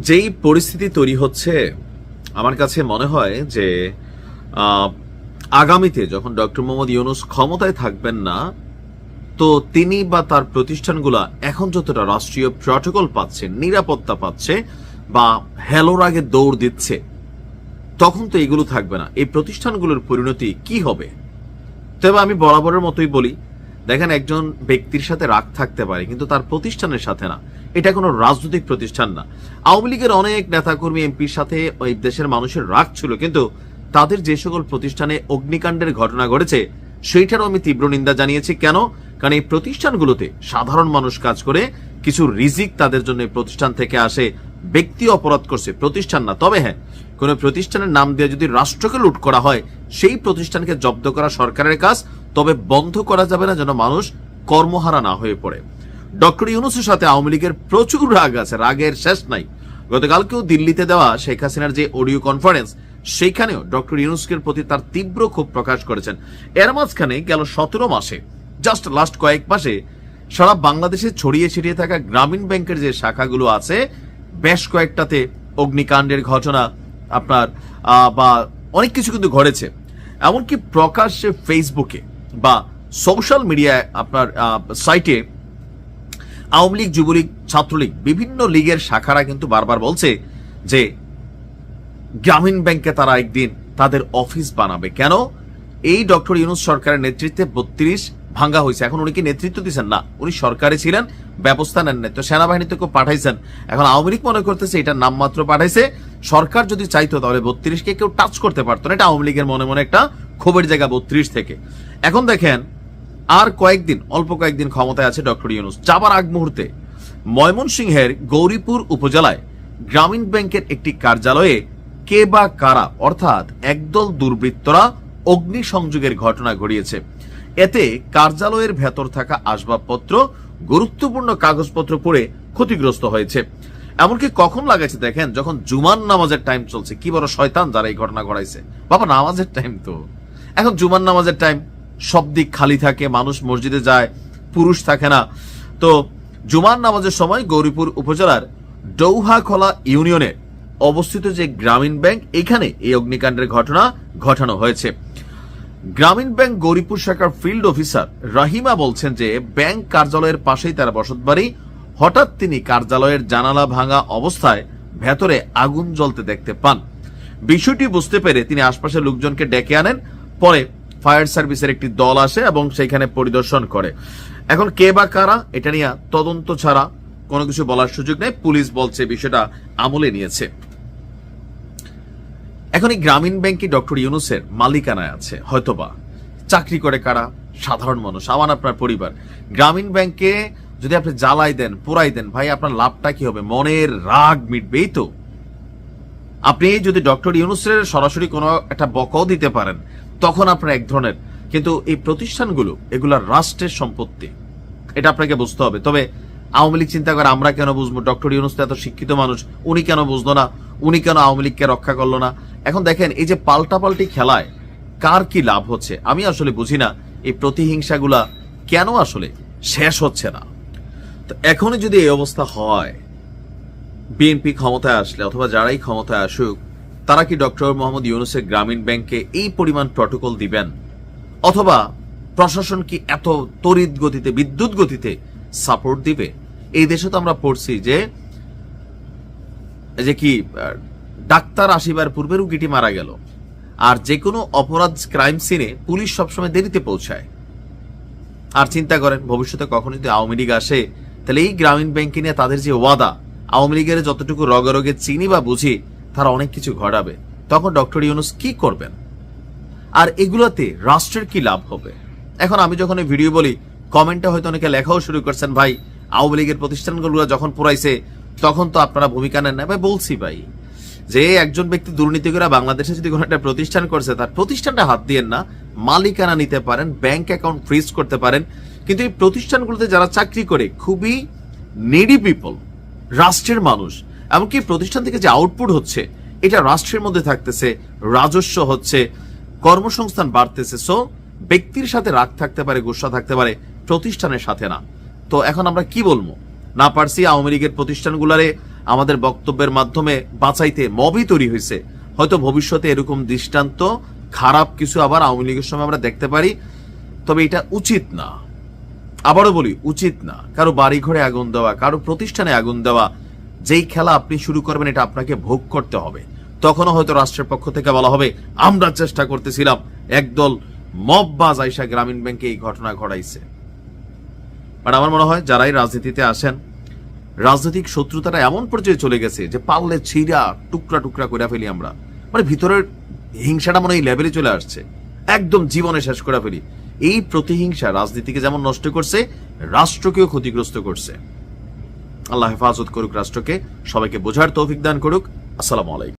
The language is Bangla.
যেই পরিস্থিতি তৈরি হচ্ছে, আমার কাছে মনে হয় যে আগামীতে যখন ডক্টর মোহাম্মদ ইউনূস ক্ষমতায় থাকবেন না, তো তিনি বা তার প্রতিষ্ঠানগুলা এখন যতটা রাষ্ট্রীয় প্রটোকল পাচ্ছে, নিরাপত্তা পাচ্ছে বা হেলোর আগে দৌড় দিচ্ছে, তখন তো এগুলো থাকবে না। এই প্রতিষ্ঠানগুলোর পরিণতি কি হবে? তবে আমি বরাবরের মতোই বলি, দেখেন, একজন ব্যক্তির সাথে রাগ থাকতে পারে, কিন্তু তার প্রতিষ্ঠানের সাথে না। এটা কোনো রাজনৈতিক প্রতিষ্ঠান না। আওয়ামী লীগের অনেক নেতাকর্মী, এমপির সাথে ওই দেশের মানুষের রাগ ছিল, কিন্তু তাদের যে সকল প্রতিষ্ঠানে অগ্নিকাণ্ডের ঘটনা ঘটেছে সেইটারও আমি তীব্র নিন্দা জানিয়েছি। কেন? কারণ এই প্রতিষ্ঠানগুলোতে সাধারণ মানুষ কাজ করে, কিছু রিজিক তাদের জন্য প্রতিষ্ঠান থেকে আসে। ব্যক্তি অপরাধ করছে, প্রতিষ্ঠান না। তবে হ্যাঁ, কোন প্রতিষ্ঠানের নাম দিয়ে যদি রাষ্ট্রকে লুট করা হয়, সেই প্রতিষ্ঠানকে জব্দ করা সরকারের কাজ। তবে বন্ধ করা যাবে না যেন মানুষ কর্মহারা না হয়ে পড়ে। ডক্টর ইউনূসের সাথে আওয়ামী লীগের প্রচুর রাগ আছে, রাগের শেষ নাই। গতকালকেও দিল্লিতে দেওয়া শেখ হাসিনার যে অডিও কনফারেন্স, সেইখানেও ডক্টর ইউনূসের প্রতি তার তীব্র ক্ষোভ প্রকাশ করেছেন। এর মাঝখানে গেল 17 মাসে, জাস্ট লাস্ট কয়েক মাসে, সারা বাংলাদেশে ছড়িয়ে ছিটিয়ে থাকা গ্রামীণ ব্যাংকের যে শাখাগুলো আছে, বেশ কয়েকটাতে অগ্নিকাণ্ডের ঘটনা আপনার বা অনেক কিছু কিন্তু ঘটেছে। এমনকি প্রকাশ্যে ফেসবুকে বা সোশ্যাল মিডিয়ায় আপনার সাইটে আওয়ামী লীগ, যুবলীগ, ছাত্রলীগ, বিভিন্ন লীগের শাখারা কিন্তু বারবার বলছে যে গ্রামীণ ব্যাংকে তারা একদিন তাদের অফিস বানাবে। কেন? এই ডক্টর ইউনূস সরকারের নেতৃত্বে 32 ভাঙ্গা হয়েছে। এখন উনি কি নেতৃত্ব দিচ্ছেন? না, উনি সরকারে ছিলেন, ব্যবস্থা নেন নাই, তো সেনাবাহিনী তো পাঠাইছেন। এখন আওয়ামী লীগ মনে করতেছে এটা নামমাত্র পাঠাইছে, সরকার যদি চাইতো তাহলে 32কে কেউ টাচ করতে পারতো না। এটা আওয়ামী লীগের মনে মনে একটা ক্ষোভের জায়গা 32 থেকে। এখন দেখেন, আর কয়েকদিন, অল্প কয়েকদিন ক্ষমতায় আছে ডক্টর ইউনূস। যাবার আগ মুহূর্তে ময়মনসিংহের গৌরীপুর উপজেলায় গ্রামীণ ব্যাংকের একটি কার্যালয়ে কে বা কারা, অর্থাৎ একদল দুর্বৃত্তরা অগ্নিসংযোগের ঘটনা ঘটিয়েছে। এতে কার্যালয়ের ভেতর থাকা আসবাবপত্র, গুরুত্বপূর্ণ কাগজপত্র পড়ে ক্ষতিগ্রস্ত হয়েছে। এমনকি কখন লাগাইছে দেখেন, যখন জুমার নামাজের টাইম চলছে। কি বড় শয়তান যারা এই ঘটনা ঘটাইছে! বাবা, নামাজের টাইম তো এখন, জুমার নামাজের টাইম, সব দিক খালি থাকে, মানুষ মসজিদে যায়, পুরুষ থাকে না। তো জুমার নামাজের সময় গৌরীপুর উপজেলার ডৌহাখোলা ইউনিয়নে অবস্থিত যে গ্রামীণ ব্যাংক, এখানে এই অগ্নিকাণ্ডের ঘটনা ঘটানো হয়েছে। গ্রামীণ ব্যাংক গৌরীপুর শাখার ফিল্ড অফিসার রাহিমা বলছেন যে ব্যাংক কার্যালয়ের পাশেই তার বসতবাড়ি। হঠাৎ তিনি কার্যালয়ের জানালা ভাঙা অবস্থায় ভেতরে আগুন জ্বলতে দেখতে পান। বিষয়টি বুঝতে পেরে তিনি আশপাশের লোকজনকে ডেকে আনেন। পরে ফায়ার সার্ভিসের একটি দল আসে এবং সেখানে পরিদর্শন করে। এখন কে বা কারা, এটা নিয়ে তদন্ত ছাড়া কোনো কিছু বলার সুযোগ নেই। পুলিশ বলছে বিষয়টা আমলে নিয়েছে। এখন এই গ্রামীণ ব্যাংকে ডক্টর ইউনূসের মালিকানায় আছে, হয়তোবা চাকরি করে কারা? সাধারণ মানুষ, আমার আপনার পরিবার। গ্রামীণ ব্যাংকে যদি আপনি জ্বালাই দেন, পোড়াই দেন, ভাই আপনার লাভটা কি হবে? মনের রাগ মিটবেই তো। আপনি যদি ডক্টর ইউনূসের সরাসরি কোনো একটা বকাও দিতে পারেন, তখন আপনার এক ধরনের, কিন্তু এই প্রতিষ্ঠানগুলো, এগুলা রাষ্ট্রের সম্পত্তি, এটা আপনাকে বুঝতে হবে। তবে আওয়ামী লীগ চিন্তা করে আমরা কেন বুঝবো? ডক্টর ইউনূস তো এত শিক্ষিত মানুষ, উনি কেন বুঝলো না? উনি কেন আওয়ামী লীগকে রক্ষা করলো না? এখন দেখেন, এই যে পাল্টাপাল্টি খেলায় কার কি লাভ হচ্ছে আমি আসলে বুঝি না। এই প্রতিহিংসাগুলা কেন আসলে শেষ হচ্ছে না? তো এখনই যদি এই অবস্থা হয়, বিএনপি ক্ষমতায় আসলে অথবা যারাই ক্ষমতায় আসুক, তারা কি ডক্টর মোহাম্মদ ইউনূসের গ্রামীণ ব্যাংকে এই পরিমাণ প্রটোকল দিবেন? অথবা প্রশাসন কি এত তড়িৎ গতিতে, বিদ্যুৎ গতিতে সাপোর্ট দিবে? এই দেশে তো আমরা পড়ছি যে কি ডাক্তার আসিবার পূর্বে রুগীটি মারা গেল। আর যে কোনো অপরাধ, ক্রাইম সিনে পুলিশ সবসময় দেরিতে পৌঁছায়। আর চিন্তা করেন, ভবিষ্যতে কখন যদি আওয়ামী লীগ আসে, তাহলে এই গ্রামীণ ব্যাংকে নিয়ে তাদের যে ওয়াদা, আওয়ামী লীগের যতটুকু রগে চিনি বা বুঝি, তারা অনেক কিছু ঘটাবে। তখন ডক্টর ইউনূস কি করবেন? আর এগুলোতে রাষ্ট্রের কি লাভ হবে? এখন আমি যখন এই ভিডিও বলি, কমেন্টে হয়তো অনেকে লেখাও শুরু করছেন, ভাই আওয়ামী লীগের প্রতিষ্ঠানগুলো যখন পুরাইছে তখন তো আপনারা ভূমিকা নেন না। ভাই বলছি ভাই, যে একজন ব্যক্তি দুর্নীতি করে বাংলাদেশে যদি কোনো একটা প্রতিষ্ঠান করছে, তার প্রতিষ্ঠানটা হাত দিয়েন না, মালিকানা নিতে পারেন, ব্যাংক অ্যাকাউন্ট ফ্রিজ করতে পারেন। কিন্তু এই প্রতিষ্ঠানগুলোতে যারা চাকরি করে, খুবই নিডি পিপল, রাষ্ট্রের মানুষ, এমনকি প্রতিষ্ঠান থেকে যে আউটপুট হচ্ছে এটা রাষ্ট্রের মধ্যে থাকতেছে, রাজস্ব হচ্ছে, কর্মসংস্থান বাড়তেছে। সো ব্যক্তির সাথে রাগ থাকতে পারে, গুসা থাকতে পারে, প্রতিষ্ঠানের সাথে না। তো এখন আমরা কি বলবো? না পারছি আওয়ামী লীগের প্রতিষ্ঠানগুলারে আমাদের বক্তব্যের মাধ্যমে বাঁচাইতে মবই তৈরি হয়েছে। হয়তো ভবিষ্যতে এরকম দৃষ্টান্ত খারাপ কিছু আবার আওয়ামী লীগের সময় আমরা দেখতে পারি, তবে এটা উচিত না। আবারও বলি, উচিত না কারো বাড়ি ঘরে আগুন দেওয়া, কারো প্রতিষ্ঠানে আগুন দেওয়া। যেই খেলা আপনি শুরু করবেন এটা আপনাকে ভোগ করতে হবে। তখনও হয়তো রাষ্ট্রের পক্ষ থেকে বলা হবে আমরা চেষ্টা করতেছিলাম, একদল মববাজ আইসা গ্রামীণ ব্যাংকে এই ঘটনা ঘটাইছে। বাট আমার মনে হয় যারাই রাজনীতিতে আসেন, রাজনৈতিক শত্রুতাটা এমন পর্যায়ে চলে গেছে যে পারলে ছিঁড়া টুকরা টুকরা করে ফেলি আমরা। মানে ভিতরের হিংসাটা মনে হয় এই লেভেলে চলে আসছে, একদম জীবনে শেষ করে ফেলি। এই প্রতিহিংসা রাজনীতিকে যেমন নষ্ট করছে, রাষ্ট্রকেও ক্ষতিগ্রস্ত করছে। আল্লাহ হেফাজত করুক রাষ্ট্রকে, সবাইকে বোঝার তৌফিক দান করুক। আসসালামু আলাইকুম।